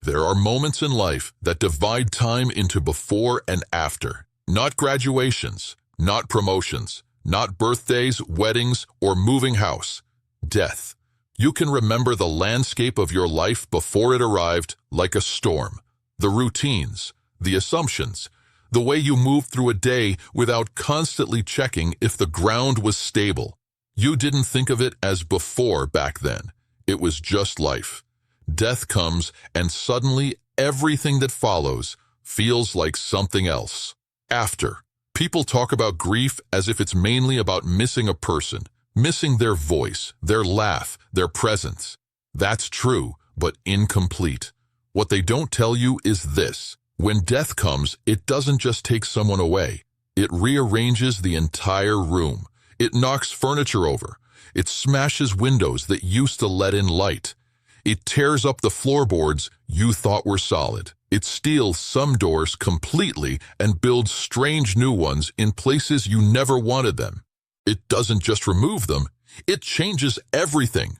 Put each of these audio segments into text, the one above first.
There are moments in life that divide time into before and after. Not graduations, not promotions, not birthdays, weddings, or moving house. Death. You can remember the landscape of your life before it arrived like a storm. The routines, the assumptions, the way you moved through a day without constantly checking if the ground was stable. You didn't think of it as before back then. It was just life. Death comes, and suddenly everything that follows feels like something else. After. People talk about grief as if it's mainly about missing a person, missing their voice, their laugh, their presence. That's true, but incomplete. What they don't tell you is this. When death comes, it doesn't just take someone away. It rearranges the entire room. It knocks furniture over. It smashes windows that used to let in light. It tears up the floorboards you thought were solid. It steals some doors completely and builds strange new ones in places you never wanted them. It doesn't just remove them, it changes everything.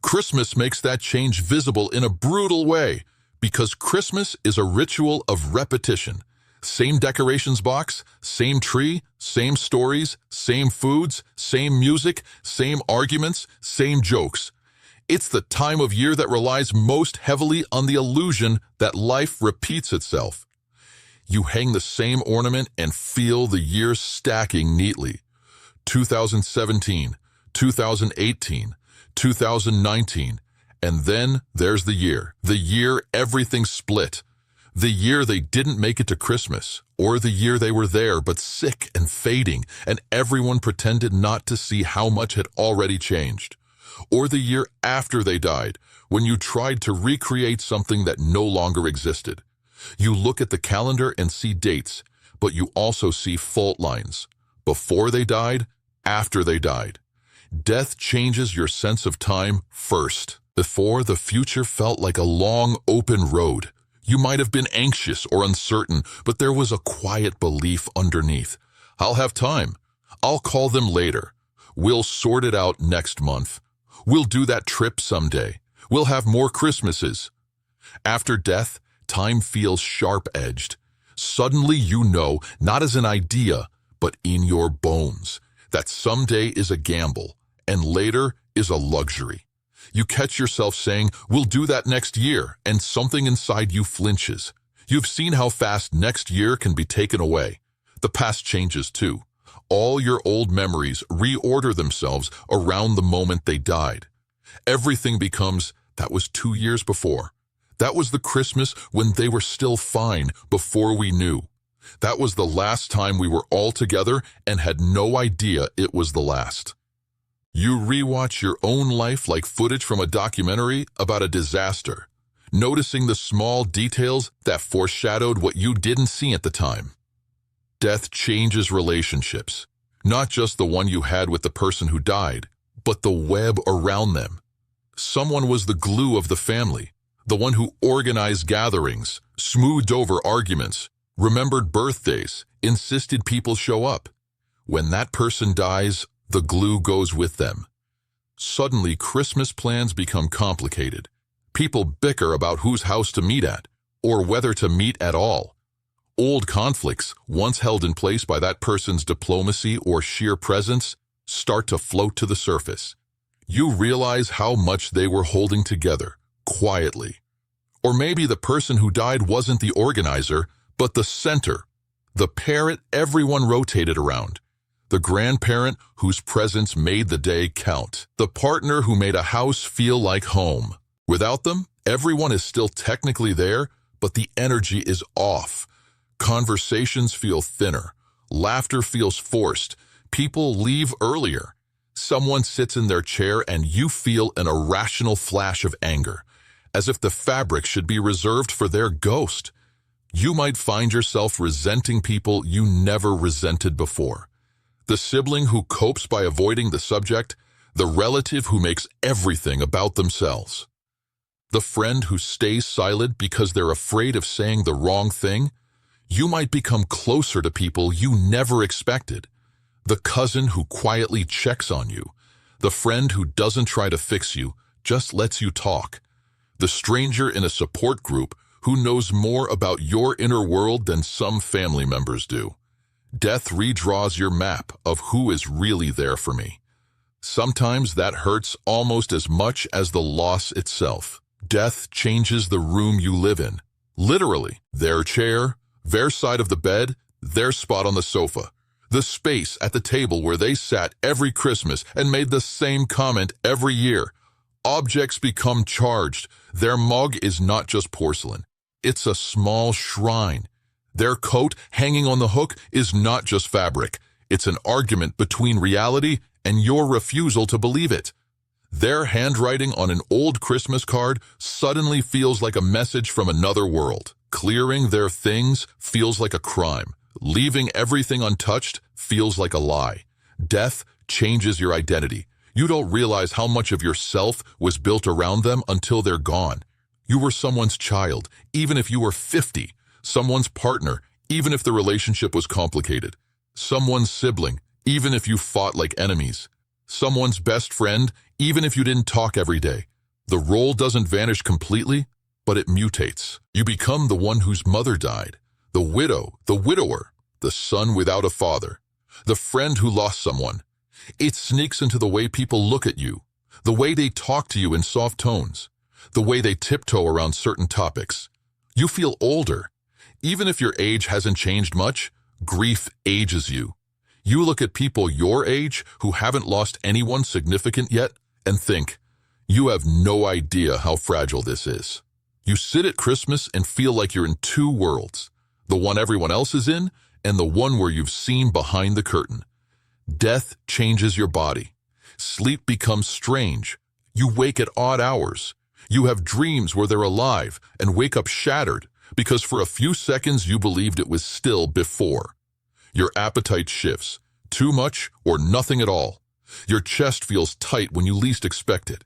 Christmas makes that change visible in a brutal way, because Christmas is a ritual of repetition. Same decorations box, same tree, same stories, same foods, same music, same arguments, same jokes. It's the time of year that relies most heavily on the illusion that life repeats itself. You hang the same ornament and feel the years stacking neatly. 2017, 2018, 2019, and then there's the year everything split. The year they didn't make it to Christmas, or the year they were there but sick and fading, and everyone pretended not to see how much had already changed. Or the year after they died, when you tried to recreate something that no longer existed. You look at the calendar and see dates, but you also see fault lines. Before they died, after they died. Death changes your sense of time first. Before, the future felt like a long, open road. You might have been anxious or uncertain, but there was a quiet belief underneath. I'll have time. I'll call them later. We'll sort it out next month. We'll do that trip someday. We'll have more Christmases. After death, time feels sharp-edged. Suddenly you know, not as an idea, but in your bones, that someday is a gamble, and later is a luxury. You catch yourself saying, we'll do that next year, and something inside you flinches. You've seen how fast next year can be taken away. The past changes too. All your old memories reorder themselves around the moment they died. Everything becomes, that was 2 years before. That was the Christmas when they were still fine before we knew. That was the last time we were all together and had no idea it was the last. You rewatch your own life like footage from a documentary about a disaster, noticing the small details that foreshadowed what you didn't see at the time. Death changes relationships, not just the one you had with the person who died, but the web around them. Someone was the glue of the family, the one who organized gatherings, smoothed over arguments, remembered birthdays, insisted people show up. When that person dies, the glue goes with them. Suddenly, Christmas plans become complicated. People bicker about whose house to meet at, or whether to meet at all. Old conflicts, once held in place by that person's diplomacy or sheer presence, start to float to the surface. You realize how much they were holding together, quietly. Or maybe the person who died wasn't the organizer, but the center, the parent everyone rotated around, the grandparent whose presence made the day count, the partner who made a house feel like home. Without them, everyone is still technically there, but the energy is off. Conversations feel thinner. Laughter feels forced. People leave earlier. Someone sits in their chair and you feel an irrational flash of anger, as if the fabric should be reserved for their ghost. You might find yourself resenting people you never resented before. The sibling who copes by avoiding the subject, the relative who makes everything about themselves. The friend who stays silent because they're afraid of saying the wrong thing. You might become closer to people you never expected. The cousin who quietly checks on you. The friend who doesn't try to fix you, just lets you talk. The stranger in a support group who knows more about your inner world than some family members do. Death redraws your map of who is really there for me. Sometimes that hurts almost as much as the loss itself. Death changes the room you live in. Literally, their chair, their side of the bed, their spot on the sofa. The space at the table where they sat every Christmas and made the same comment every year. Objects become charged. Their mug is not just porcelain. It's a small shrine. Their coat hanging on the hook is not just fabric. It's an argument between reality and your refusal to believe it. Their handwriting on an old Christmas card suddenly feels like a message from another world. Clearing their things feels like a crime. Leaving everything untouched feels like a lie. Death changes your identity. You don't realize how much of yourself was built around them until they're gone. You were someone's child, even if you were 50. Someone's partner, even if the relationship was complicated. Someone's sibling, even if you fought like enemies. Someone's best friend, even if you didn't talk every day. The role doesn't vanish completely, but it mutates. You become the one whose mother died, the widow, the widower, the son without a father, the friend who lost someone. It sneaks into the way people look at you, the way they talk to you in soft tones, the way they tiptoe around certain topics. You feel older. Even if your age hasn't changed much, grief ages you. You look at people your age who haven't lost anyone significant yet and think, you have no idea how fragile this is. You sit at Christmas and feel like you're in two worlds, the one everyone else is in and the one where you've seen behind the curtain. Death changes your body. Sleep becomes strange. You wake at odd hours. You have dreams where they're alive and wake up shattered because for a few seconds you believed it was still before. Your appetite shifts, too much or nothing at all. Your chest feels tight when you least expect it.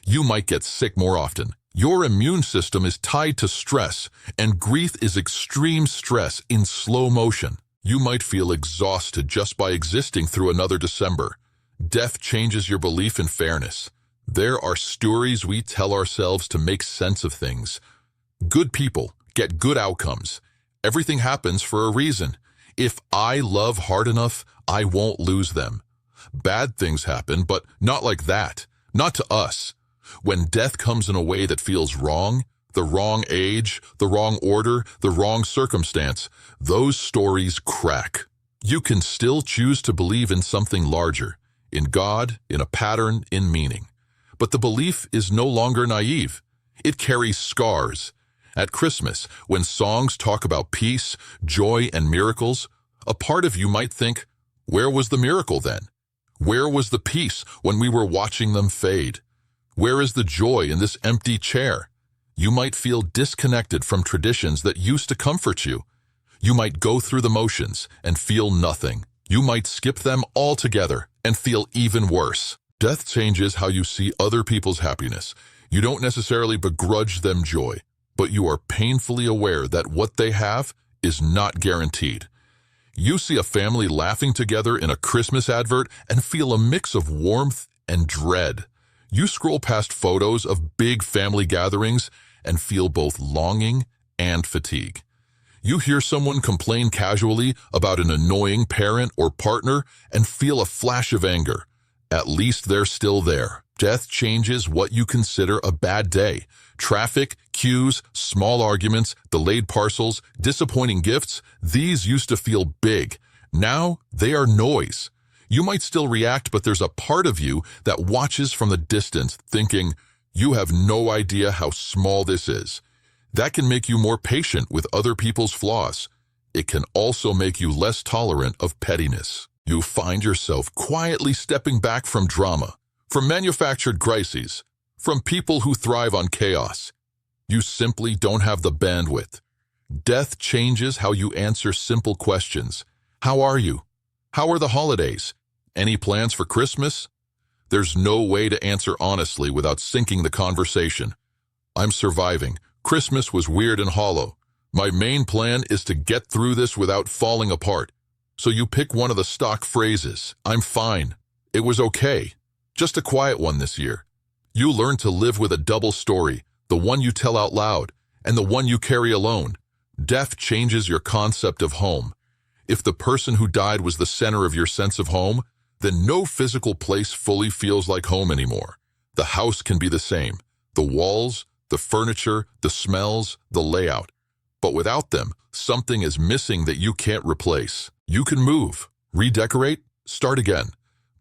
You might get sick more often. Your immune system is tied to stress, and grief is extreme stress in slow motion. You might feel exhausted just by existing through another December. Death changes your belief in fairness. There are stories we tell ourselves to make sense of things. Good people get good outcomes. Everything happens for a reason. If I love hard enough, I won't lose them. Bad things happen, but not like that. Not to us. When death comes in a way that feels wrong, the wrong age, the wrong order, the wrong circumstance, those stories crack. You can still choose to believe in something larger, in God, in a pattern, in meaning. But the belief is no longer naive. It carries scars. At Christmas, when songs talk about peace, joy, and miracles, a part of you might think, where was the miracle then? Where was the peace when we were watching them fade? Where is the joy in this empty chair? You might feel disconnected from traditions that used to comfort you. You might go through the motions and feel nothing. You might skip them altogether and feel even worse. Death changes how you see other people's happiness. You don't necessarily begrudge them joy, but you are painfully aware that what they have is not guaranteed. You see a family laughing together in a Christmas advert and feel a mix of warmth and dread. You scroll past photos of big family gatherings and feel both longing and fatigue. You hear someone complain casually about an annoying parent or partner and feel a flash of anger. At least they're still there. Death changes what you consider a bad day. Traffic, queues, small arguments, delayed parcels, disappointing gifts, these used to feel big. Now they are noise. You might still react, but there's a part of you that watches from the distance thinking, you have no idea how small this is. That can make you more patient with other people's flaws. It can also make you less tolerant of pettiness. You find yourself quietly stepping back from drama, from manufactured crises, from people who thrive on chaos. You simply don't have the bandwidth. Death changes how you answer simple questions. How are you? How are the holidays? Any plans for Christmas? There's no way to answer honestly without sinking the conversation. I'm surviving. Christmas was weird and hollow. My main plan is to get through this without falling apart. So you pick one of the stock phrases. I'm fine. It was okay. Just a quiet one this year. You learn to live with a double story, the one you tell out loud, and the one you carry alone. Death changes your concept of home. If the person who died was the center of your sense of home, then no physical place fully feels like home anymore. The house can be the same. The walls, the furniture, the smells, the layout. But without them, something is missing that you can't replace. You can move, redecorate, start again.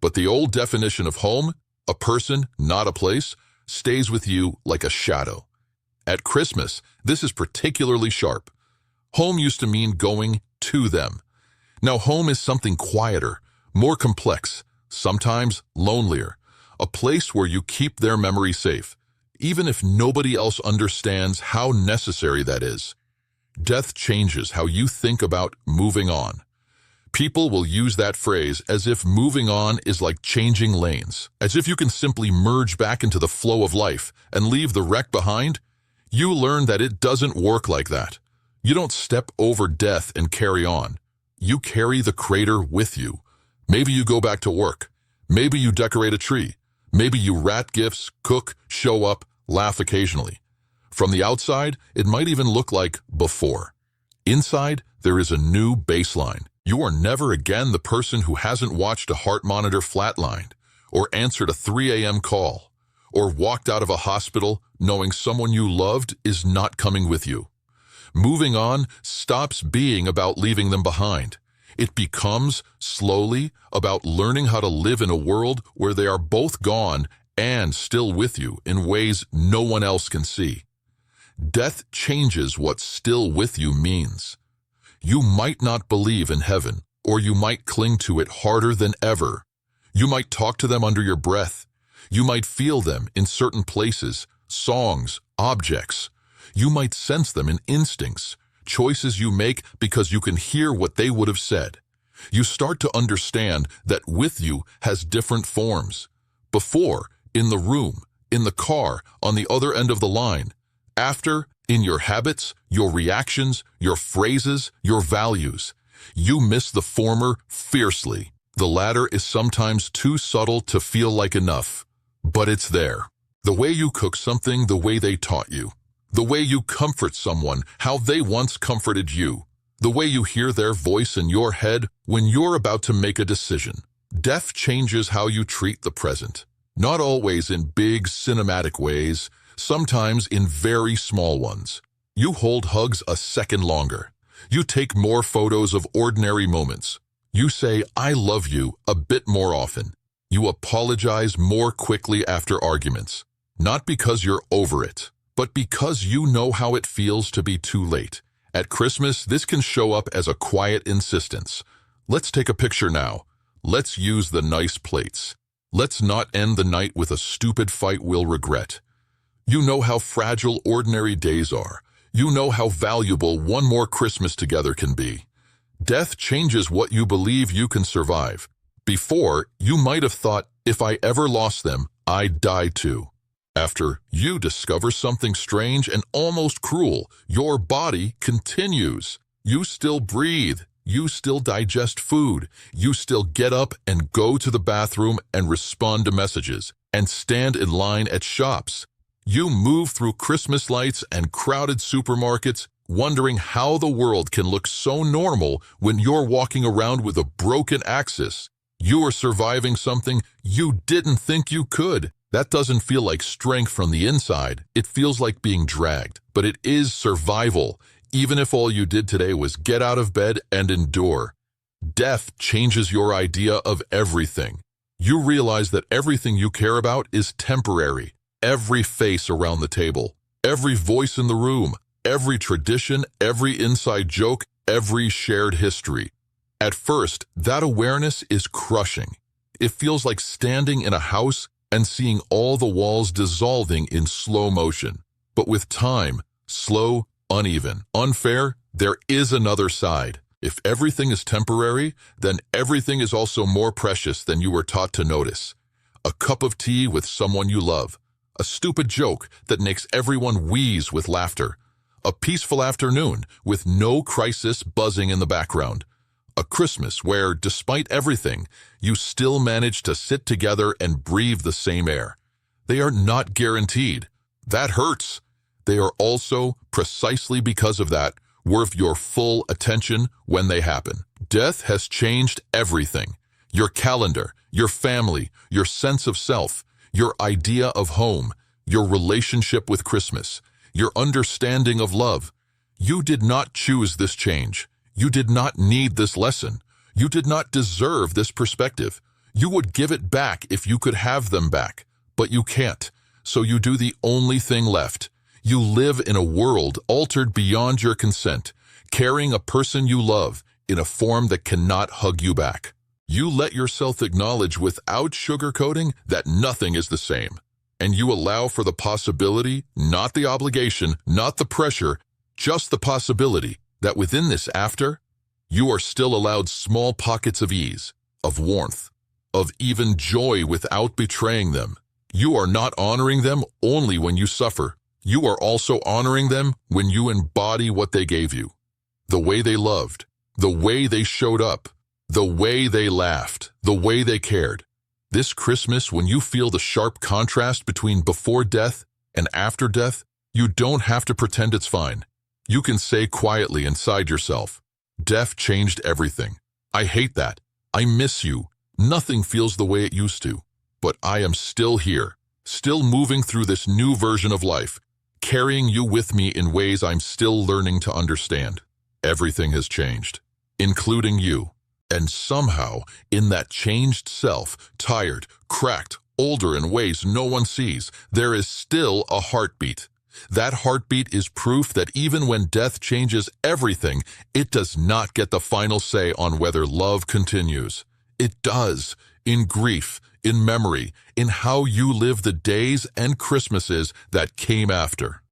But the old definition of home, a person, not a place, stays with you like a shadow. At Christmas, this is particularly sharp. Home used to mean going to them. Now home is something quieter, more complex, sometimes lonelier. A place where you keep their memory safe, even if nobody else understands how necessary that is. Death changes how you think about moving on. People will use that phrase as if moving on is like changing lanes, as if you can simply merge back into the flow of life and leave the wreck behind. You learn that it doesn't work like that. You don't step over death and carry on. You carry the crater with you. Maybe you go back to work. Maybe you decorate a tree. Maybe you wrap gifts, cook, show up, laugh occasionally. From the outside, it might even look like before. Inside, there is a new baseline. You are never again the person who hasn't watched a heart monitor flatlined, or answered a 3 a.m. call, or walked out of a hospital knowing someone you loved is not coming with you. Moving on stops being about leaving them behind. It becomes, slowly, about learning how to live in a world where they are both gone and still with you in ways no one else can see. Death changes what still with you means. You might not believe in heaven, or you might cling to it harder than ever. You might talk to them under your breath. You might feel them in certain places, songs, objects. You might sense them in instincts, choices you make because you can hear what they would have said. You start to understand that with you has different forms. Before, in the room, in the car, on the other end of the line. After, in your habits, your reactions, your phrases, your values. You miss the former fiercely. The latter is sometimes too subtle to feel like enough. But it's there. The way you cook something the way they taught you. The way you comfort someone how they once comforted you. The way you hear their voice in your head when you're about to make a decision. Death changes how you treat the present. Not always in big cinematic ways, sometimes in very small ones. You hold hugs a second longer. You take more photos of ordinary moments. You say, "I love you," a bit more often. You apologize more quickly after arguments. Not because you're over it, but because you know how it feels to be too late. At Christmas, this can show up as a quiet insistence. Let's take a picture now. Let's use the nice plates. Let's not end the night with a stupid fight we'll regret. You know how fragile ordinary days are. You know how valuable one more Christmas together can be. Death changes what you believe you can survive. Before, you might have thought, if I ever lost them, I'd die too. After, you discover something strange and almost cruel. Your body continues. You still breathe. You still digest food. You still get up and go to the bathroom and respond to messages and stand in line at shops. You move through Christmas lights and crowded supermarkets, wondering how the world can look so normal when you're walking around with a broken axis. You are surviving something you didn't think you could. That doesn't feel like strength from the inside. It feels like being dragged. But it is survival, even if all you did today was get out of bed and endure. Death changes your idea of everything. You realize that everything you care about is temporary. Every face around the table, every voice in the room, every tradition, every inside joke, every shared history. At first, that awareness is crushing. It feels like standing in a house and seeing all the walls dissolving in slow motion. But with time, slow, uneven, unfair, there is another side. If everything is temporary, then everything is also more precious than you were taught to notice. A cup of tea with someone you love. A stupid joke that makes everyone wheeze with laughter. A peaceful afternoon with no crisis buzzing in the background. A Christmas where, despite everything, you still manage to sit together and breathe the same air. They are not guaranteed. That hurts. they are also, precisely because of that, worth your full attention when they happen. Death has changed everything. Your calendar, your family, your sense of self, your idea of home, your relationship with Christmas, your understanding of love. You did not choose this change. You did not need this lesson. You did not deserve this perspective. You would give it back if you could have them back, but you can't. So you do the only thing left. You live in a world altered beyond your consent, carrying a person you love in a form that cannot hug you back. You let yourself acknowledge without sugarcoating that nothing is the same. And you allow for the possibility, not the obligation, not the pressure, just the possibility that within this after, you are still allowed small pockets of ease, of warmth, of even joy without betraying them. You are not honoring them only when you suffer. You are also honoring them when you embody what they gave you. The way they loved, the way they showed up, the way they laughed, the way they cared. This Christmas, when you feel the sharp contrast between before death and after death, you don't have to pretend it's fine. You can say quietly inside yourself, "Death changed everything. I hate that. I miss you. Nothing feels the way it used to. But I am still here, still moving through this new version of life, carrying you with me in ways I'm still learning to understand. Everything has changed, including you. And somehow, in that changed self, tired, cracked, older in ways no one sees, there is still a heartbeat. That heartbeat is proof that even when death changes everything, it does not get the final say on whether love continues. It does, in grief, in memory, in how you live the days and Christmases that came after.